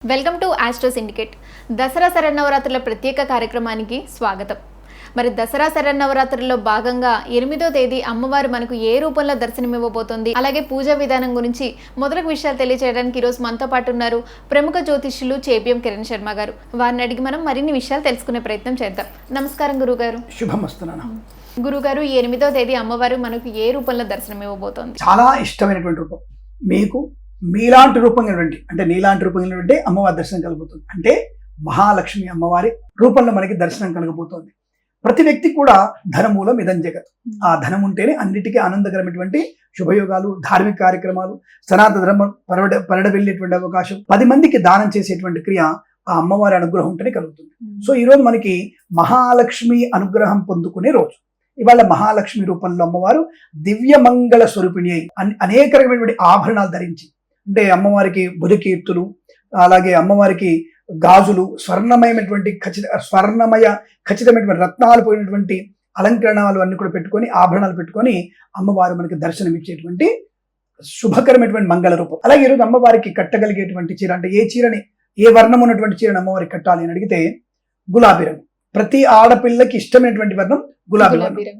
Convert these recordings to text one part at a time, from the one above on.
Welcome to Astro Syndicate. Dasara శరన్నవరాత్రుల ప్రత్యేక కార్యక్రమానికి స్వాగతం. మరి దసరా శరన్నవరాత్రుల్లో భాగంగా 8వ తేదీ అమ్మవారు మనకు ఏ రూపంలో దర్శనమివ్వబోతోంది, అలాగే పూజా విధానం గురించి మొదలగు విషయాలు తెలియజేయడానికి ఈరోజు మనతో పాటు ఉన్నారు ప్రముఖ జ్యోతిష్యులు చేబిఎం కిరణ్ శర్మ గారు. వారిని అడిగి మనం మరిన్ని విషయాలు తెలుసుకునే ప్రయత్నం చేద్దాం. నమస్కారం గురుగారు. శుభమస్తు. గురుగారు, 8వ తేదీ అమ్మవారు మనకు ఏ రూపంలో దర్శనమివ్వబోతోంది? చాలా ఇష్టమైనటువంటి రూపం, మీకు మీలాంటి రూపం అంటే నీలాంటి రూపం అమ్మవారి దర్శనం కలగబోతుంది. అంటే మహాలక్ష్మి అమ్మవారి రూపంలో మనకి దర్శనం కలగబోతోంది. ప్రతి వ్యక్తి కూడా ధనమూలం ఇదం జగత్. ఆ ధనం ఉంటేనే అన్నిటికీ ఆనందకరమైనటువంటి శుభయోగాలు, ధార్మిక కార్యక్రమాలు, సనాతన ధర్మం వెళ్ళేటువంటి అవకాశం, 10 మందికి దానం చేసేటువంటి క్రియ ఆ అమ్మవారి అనుగ్రహం ఉంటేనే కలుగుతుంది. సో ఈరోజు మనకి మహాలక్ష్మి అనుగ్రహం పొందుకునే రోజు. ఇవాళ మహాలక్ష్మి రూపంలో అమ్మవారు దివ్య మంగళ స్వరూపిణి అయి అనేక రకమైనటువంటి ఆభరణాలు ధరించి, అంటే అమ్మవారికి భుజకీర్తులు, అలాగే అమ్మవారికి గాజులు, స్వర్ణమయమైనటువంటి ఖచ్చితమైనటువంటి రత్నాలు పోయినటువంటి అలంకరణాలు అన్ని కూడా పెట్టుకొని, ఆభరణాలు పెట్టుకొని అమ్మవారు మనకి దర్శనం ఇచ్చేటువంటి శుభకరమైనటువంటి మంగళ రూపం. అలాగే ఈరోజు అమ్మవారికి కట్టగలిగేటువంటి చీర, అంటే ఏ చీరని, ఏ వర్ణం ఉన్నటువంటి చీరని అమ్మవారికి కట్టాలి అని అడిగితే గులాబీ రంగు. ప్రతి ఆడపిల్లకి ఇష్టమైనటువంటి వర్ణం గులాబీ వర్ణం.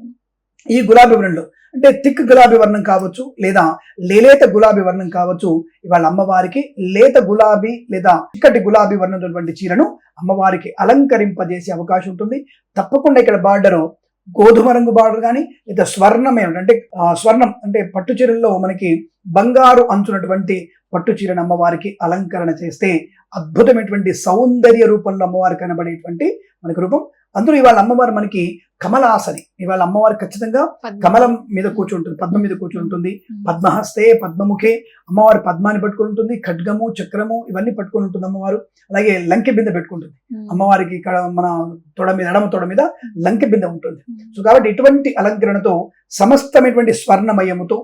ఈ గులాబీ వర్ణంలో అంటే థిక్ గులాబీ వర్ణం కావచ్చు, లేదా లేలేత గులాబీ వర్ణం కావచ్చు. ఇవాళ అమ్మవారికి లేత గులాబీ లేదా చిక్కటి గులాబీ వర్ణమైనటువంటి చీరను అమ్మవారికి అలంకరింపజేసే అవకాశం ఉంటుంది. తప్పకుండా ఇక్కడ బార్డరు గోధుమ రంగు బార్డర్ కానీ, లేదా స్వర్ణమే అంటే స్వర్ణం అంటే పట్టు చీరల్లో మనకి బంగారు అంచున్నటువంటి పట్టు చీరను అమ్మవారికి అలంకరణ చేస్తే అద్భుతమైనటువంటి సౌందర్య రూపంలో అమ్మవారి కనబడేటువంటి మనకి రూపం. అందులో ఇవాళ అమ్మవారు మనకి కమలాసని. ఇవాళ అమ్మవారు ఖచ్చితంగా కమలం మీద కూర్చుంటుంది, పద్మం మీద కూర్చుంటుంది. పద్మహస్తే పద్మముఖే, అమ్మవారు పద్మాన్ని పట్టుకుని ఉంటుంది. ఖడ్గము, చక్రము ఇవన్నీ పట్టుకుని ఉంటుంది అమ్మవారు. అలాగే లంకె బిందె పెట్టుకుంటుంది అమ్మవారికి. ఇక్కడ మన తొడ మీద, ఎడమ తొడ మీద లంకె బిందె ఉంటుంది. సో కాబట్టి ఇటువంటి అలంకరణతో సమస్తమైనటువంటి స్వర్ణమయముతో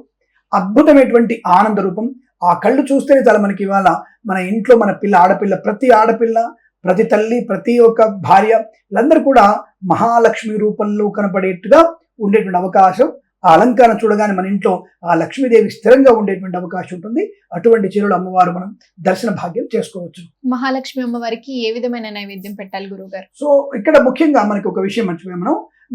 అద్భుతమైనటువంటి ఆనంద రూపం. ఆ కళ్ళు చూస్తేనే చాలా మనకి ఇవాళ మన ఇంట్లో మన ఆడపిల్ల, ప్రతి ఆడపిల్ల, ప్రతి తల్లి, ప్రతి ఒక్క భార్య, వీళ్ళందరూ కూడా మహాలక్ష్మి రూపంలో కనపడేట్టుగా ఉండేటువంటి అవకాశం. ఆ అలంకరణ చూడగానే మన ఇంట్లో ఆ లక్ష్మీదేవి స్థిరంగా ఉండేటువంటి అవకాశం ఉంటుంది. అటువంటి చీరలు అమ్మవారు మనం దర్శన భాగ్యం చేసుకోవచ్చు. మహాలక్ష్మి అమ్మవారికి ఏ విధమైన నైవేద్యం పెట్టాలి గురువుగారు? సో ఇక్కడ ముఖ్యంగా మనకి ఒక విషయం మర్చిపోయాం.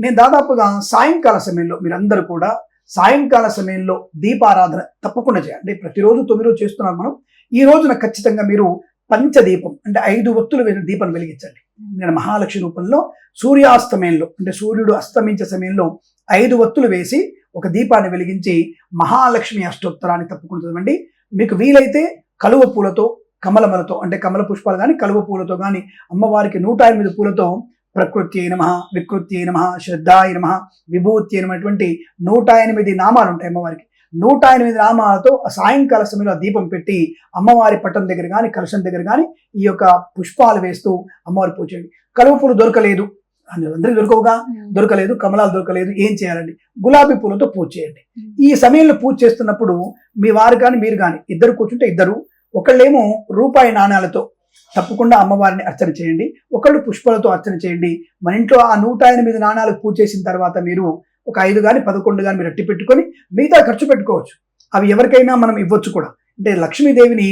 నేను దాదాపుగా సాయంకాల సమయంలో మీరందరూ కూడా సాయంకాల సమయంలో దీపారాధన తప్పకుండా చేయాలి. ప్రతిరోజు 9 రోజు చేస్తున్నాం మనం. ఈ రోజున ఖచ్చితంగా మీరు పంచదీపం అంటే 5 ఒత్తులు దీపం వెలిగించండి. నేను మహాలక్ష్మి రూపంలో సూర్యాస్తమయంలో అంటే సూర్యుడు అస్తమించే సమయంలో 5 ఒత్తులు వేసి ఒక దీపాన్ని వెలిగించి మహాలక్ష్మి అష్టోత్తరాన్ని తప్పకుండా చదవండి. మీకు వీలైతే కలువ పూలతో, కమలములతో అంటే కమల పుష్పాలు కానీ కలువ పూలతో కానీ అమ్మవారికి 108 పూలతో ప్రకృత్యై నమః, వికృత్యై నమః, శ్రద్ధాయ నమః, విభూత్యై నమః అటువంటి 108 నామాలు ఉంటాయి అమ్మవారికి. 108 నామాలతో సాయంకాల సమయంలో దీపం పెట్టి అమ్మవారి పట్టం దగ్గర కానీ కలశం దగ్గర కానీ ఈ యొక్క పుష్పాలు వేస్తూ అమ్మవారి పూజ చేయండి. కలువ పూలు దొరకలేదు, అందరికీ దొరకలేదు, కమలాలు దొరకలేదు, ఏం చేయాలండి? గులాబీ పూలతో పూజ చేయండి. ఈ సమయంలో పూజ చేస్తున్నప్పుడు మీ వారు కానీ మీరు కానీ ఇద్దరు కూర్చుంటే ఇద్దరు, ఒకళ్ళేమో రూపాయి నాణాలతో తప్పకుండా అమ్మవారిని అర్చన చేయండి, ఒకళ్ళు పుష్పాలతో అర్చన చేయండి. మన ఇంట్లో ఆ 108 నాణాలకు పూజ చేసిన తర్వాత మీరు ఒక 5 కానీ 11 కానీ మీరు అట్టి పెట్టుకొని మిగతా ఖర్చు పెట్టుకోవచ్చు. అవి ఎవరికైనా మనం ఇవ్వచ్చు కూడా. అంటే లక్ష్మీదేవిని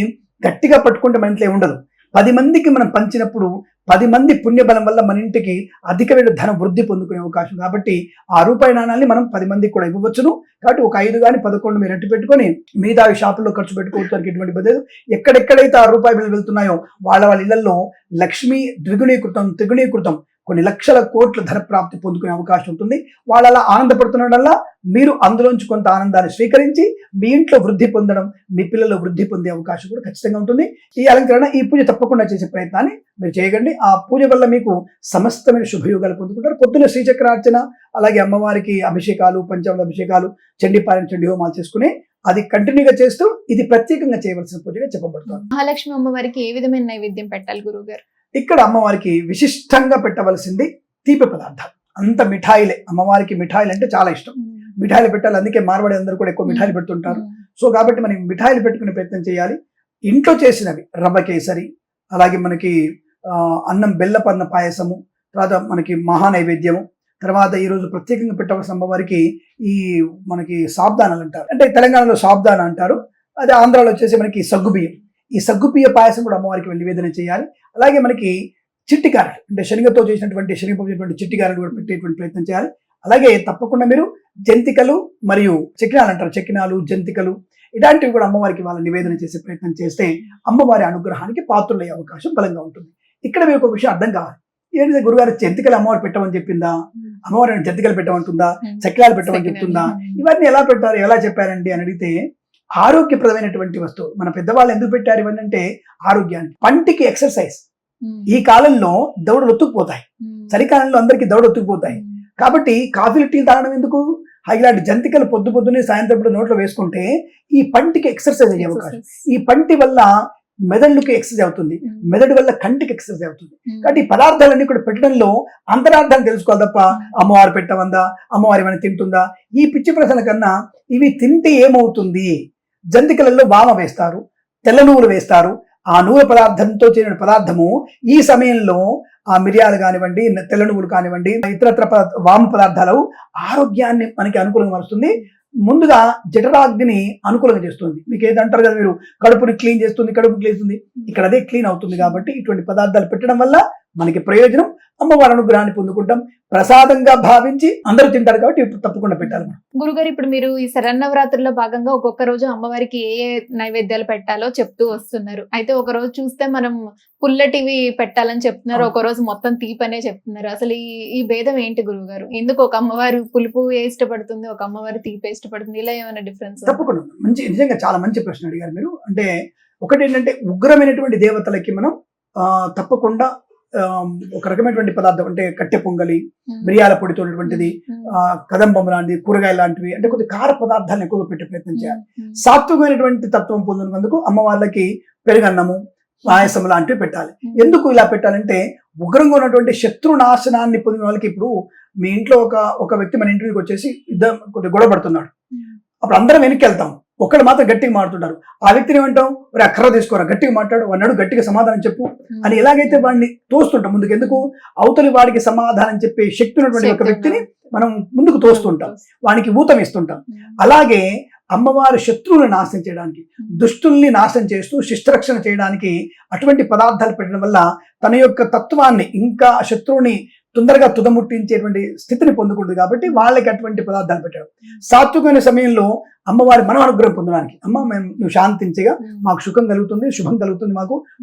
గట్టిగా పట్టుకుంటే మన ఇంట్లో ఉండదు. 10 మందికి మనం పంచినప్పుడు 10 మంది పుణ్యబలం వల్ల మన ఇంటికి అధికమైన ధన వృద్ధి పొందుకునే అవకాశం. కాబట్టి ఆ రూపాయి నాణాన్ని మనం 10 మందికి కూడా ఇవ్వవచ్చును. కాబట్టి ఒక 5 కానీ 11 మీరు అట్టి పెట్టుకొని మిగతా షాపుల్లో ఖర్చు పెట్టుకోవడానికి ఎటువంటి బదులు ఎక్కడెక్కడైతే ఆ రూపాయి బిల్లు వెళ్తున్నాయో వాళ్ళ ఇళ్లలో లక్ష్మి ద్విగుణీకృతం, త్రిగుణీకృతం కొన్ని లక్షల కోట్ల ధన ప్రాప్తి పొందుకునే అవకాశం ఉంటుంది. వాళ్ళు అలా ఆనందపడుతున్నడల్లా మీరు అందులోంచి కొంత ఆనందాన్ని స్వీకరించి మీ ఇంట్లో వృద్ధి పొందడం, మీ పిల్లలు వృద్ధి పొందే అవకాశం కూడా ఖచ్చితంగా ఉంటుంది. ఈ అలంకరణ, ఈ పూజ తప్పకుండా చేసే ప్రయత్నాన్ని మీరు చేయకండి. ఆ పూజ వల్ల మీకు సమస్తమైన శుభయోగాలు పొందుకుంటారు. పొద్దున్న శ్రీచక్రార్చన, అలాగే అమ్మవారికి అభిషేకాలు, పంచామృత అభిషేకాలు, చండీపారాయణ, చండీ హోమాలు చేసుకుని అది కంటిన్యూగా చేస్తూ ఇది ప్రత్యేకంగా చేయవలసిన పూజగా చెప్పబడుతుంది. మహాలక్ష్మి అమ్మవారికి ఏ విధమైన నైవేద్యం పెట్టాలి గురువు గారు? ఇక్కడ అమ్మవారికి విశిష్టంగా పెట్టవలసింది తీపి పదార్థాలు. అంత మిఠాయిలే. అమ్మవారికి మిఠాయిలు అంటే చాలా ఇష్టం. మిఠాయిలు పెట్టాలి. అందుకే మార్వాడి అందరూ కూడా ఎక్కువ మిఠాయిలు పెడుతుంటారు. సో కాబట్టి మనం మిఠాయిలు పెట్టుకునే ప్రయత్నం చేయాలి. ఇంట్లో చేసినవి రవ్వ కేసరి, అలాగే మనకి అన్నం బెల్లపన్న పాయసము, తర్వాత మనకి మహానైవేద్యము, తర్వాత ఈరోజు ప్రత్యేకంగా పెట్టవలసిన అమ్మవారికి ఈ మనకి సాబ్దానాలు అంటారు. అంటే తెలంగాణలో సాబ్దాన అంటారు, అదే ఆంధ్రాలో వచ్చేసి మనకి సగ్గుబియ్యం. ఈ సగ్గుపియ పాయసం కూడా అమ్మవారికి నివేదన చేయాలి. అలాగే మనకి చిట్టిగారెలు అంటే శనగతో చేసినటువంటి శనగపప్పు చిట్టిగారెలు కూడా పెట్టేటువంటి ప్రయత్నం చేయాలి. అలాగే తప్పకుండా మీరు జంతికలు మరియు చకినాలు అంటారు, చకినాలు జంతికలు ఇలాంటివి కూడా అమ్మవారికి వాళ్ళ నివేదన చేసే ప్రయత్నం చేస్తే అమ్మవారి అనుగ్రహానికి పాత్రులయ్యే అవకాశం బలంగా ఉంటుంది. ఇక్కడ మీకు ఒక విషయం అర్థం కావాలి. ఏంటంటే గురుగారు జంతికలు అమ్మవారు పెట్టమని చెప్పిందా, అమ్మవారిని జంతికలు పెట్టమంటుందా, చక్రాలు పెట్టమని చెప్తుందా, ఇవన్నీ ఎలా పెట్టారు ఎలా చెప్పారండి అని అడిగితే ఆరోగ్యప్రదమైనటువంటి వస్తువు. మన పెద్దవాళ్ళు ఎందుకు పెట్టారు ఇవన్నీ అంటే ఆరోగ్యానికి. పంటికి ఎక్సర్సైజ్. ఈ కాలంలో దవడలు ఒత్తుకుపోతాయి, చలికాలంలో అందరికీ దవడ ఒత్తుకుపోతాయి. కాబట్టి కాఫీలు టీ తాగడం ఎందుకు, ఇలాంటి జంతికలు పొద్దునే సాయంత్రం నోట్లో వేసుకుంటే ఈ పంటికి ఎక్సర్సైజ్ అయ్యే అవకాశం. ఈ పంటి వల్ల మెదడుకి ఎక్సర్సైజ్ అవుతుంది, మెదడు వల్ల కంటికి ఎక్సర్సైజ్ అవుతుంది. కాబట్టి ఈ పదార్థాలన్నీ కూడా పెట్టడంలో అంతరార్థాన్ని తెలుసుకోవాలి తప్ప అమ్మవారు పెట్టమందా, అమ్మవారి ఏమైనా తింటుందా, ఈ పిచ్చి ప్రశ్నల కన్నా ఇవి తింటే ఏమవుతుంది. జంతికలలో వామ వేస్తారు, తెల్ల నువ్వులు వేస్తారు. ఆ నూనె పదార్థంతో చేసిన పదార్థము ఈ సమయంలో ఆ మిరియాలు కానివ్వండి, తెల్ల నువ్వులు కానివ్వండి, ఇతరత్ర వామ పదార్థాలు ఆరోగ్యాన్ని మనకి అనుకూలంగా మారుస్తుంది. ముందుగా జఠరాగ్నిని అనుకూలంగా చేస్తుంది. మీకు ఏదంటారు కదా, మీరు కడుపుని క్లీన్ చేస్తుంది, ఇక్కడ అదే క్లీన్ అవుతుంది. కాబట్టి ఇటువంటి పదార్థాలు పెట్టడం వల్ల మనకి ప్రయోజనం. అమ్మవారి అనుగ్రహాన్ని పొందుకుంటాం. ప్రసాదంగా భావించి అందరూ తింటారు కాబట్టి తప్పకుండా పెట్టాలి. గురుగారు, ఇప్పుడు మీరు ఈ శరన్నవరాత్రుల్లో భాగంగా ఒక్కొక్క రోజు అమ్మవారికి ఏ నైవేద్యాలు పెట్టాలో చెప్తూ వస్తున్నారు. అయితే ఒక రోజు చూస్తే మనం పుల్లటివి పెట్టాలని చెప్తున్నారు, ఒక రోజు మొత్తం తీపనే చెప్తున్నారు. అసలు ఈ భేదం ఏంటి గురుగారు? ఎందుకు ఒక అమ్మవారు పులుపు ఇష్టపడుతుంది, ఒక అమ్మవారు తీపి ఇష్టపడుతుంది, ఇలా ఏమైనా డిఫరెన్స్? తప్పకుండా నిజంగా చాలా మంచి ప్రశ్న అడిగారు మీరు. అంటే ఒకటి ఏంటంటే ఉగ్రమైనటువంటి దేవతలకి మనం తప్పకుండా ఒక రకమైనటువంటి పదార్థం అంటే కట్టె పొంగలి, మిరియాల పొడితో ఉన్నటువంటిది, కదంబం లాంటిది, కూరగాయలు లాంటివి అంటే కొద్ది కార పదార్థాలను ఎక్కువగా పెట్టే ప్రయత్నం చేయాలి. సాత్వికమైనటువంటి తత్వం పొందినందుకు అమ్మవార్లకి పెరుగన్నము, పాయసం లాంటివి పెట్టాలి. ఎందుకు ఇలా పెట్టాలంటే ఉగ్రంగా ఉన్నటువంటి శత్రు నాశనాన్ని పొందిన వాళ్ళకి, ఇప్పుడు మీ ఇంట్లో ఒక వ్యక్తి మన ఇంటికి వచ్చేసి కొద్దిగా గొడవ పడుతున్నాడు, అప్పుడు అందరం వెనక్కి వెళ్తాం, ఒకళ్ళు మాత్రం గట్టిగా మాట్లాడుతున్నారు. ఆ వ్యక్తిని ఏమంటాం, మరి అక్కర తీసుకోరా, గట్టిగా మాట్లాడు, వాడు గట్టిగా సమాధానం చెప్పు అని ఎలాగైతే వాడిని తోస్తుంటాం ముందుకు. ఎందుకు, అవతలి వాడికి సమాధానం చెప్పే శక్తి ఉన్నటువంటి ఒక వ్యక్తిని మనం ముందుకు తోస్తుంటాం, వానికి ఊతం ఇస్తుంటాం. అలాగే అమ్మవారి శత్రువులను నాశనం చేయడానికి, దుష్టుల్ని నాశనం చేస్తూ శిష్టరక్షణ చేయడానికి అటువంటి పదార్థాలు పెట్టడం వల్ల తన యొక్క తత్వాన్ని ఇంకా శత్రువుని తొందరగా తుదముట్టించేటువంటి స్థితిని పొందకూడదు. కాబట్టి వాళ్ళకి అటువంటి పదార్థాలు పెట్టాడు. సాత్వికమైన సమయంలో అమ్మవారి మనం అనుగ్రహం పొందడానికి, అమ్మ నువ్వు శాంతించగా మాకు సుఖం కలుగుతుంది, శుభం కలుగుతుంది,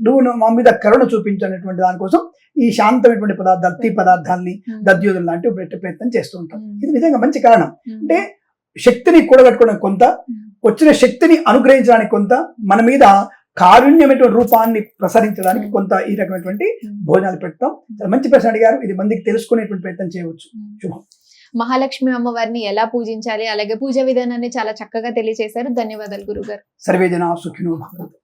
నువ్వు మా మీద కరుణ చూపించనేటువంటి దానికోసం ఈ శాంతమైనటువంటి పదార్థాలు, తీ పదార్థాలని, దద్యోధులు లాంటివి పెట్టే ప్రయత్నం చేస్తూ ఉంటాం. ఇది నిజంగా మంచి కారణం. అంటే శక్తిని కూడగట్టుకోవడానికి కొంత, వచ్చిన శక్తిని అనుగ్రహించడానికి కొంత, మన మీద కారుణ్యమైనటువంటి రూపాన్ని ప్రసరించడానికి కొంత ఈ రకమైనటువంటి భోజనాలు పెడతాం. చాలా మంచి ప్రశ్న అడిగారు. ఇది మందికి తెలుసుకునేటువంటి ప్రయత్నం చేయవచ్చు. శుభం. మహాలక్ష్మి అమ్మవారిని ఎలా పూజించాలి, అలాగే పూజ విధానాన్ని చాలా చక్కగా తెలియజేశారు. ధన్యవాదాలు గురుగారు. సర్వే జనా సుఖినో భవంతు.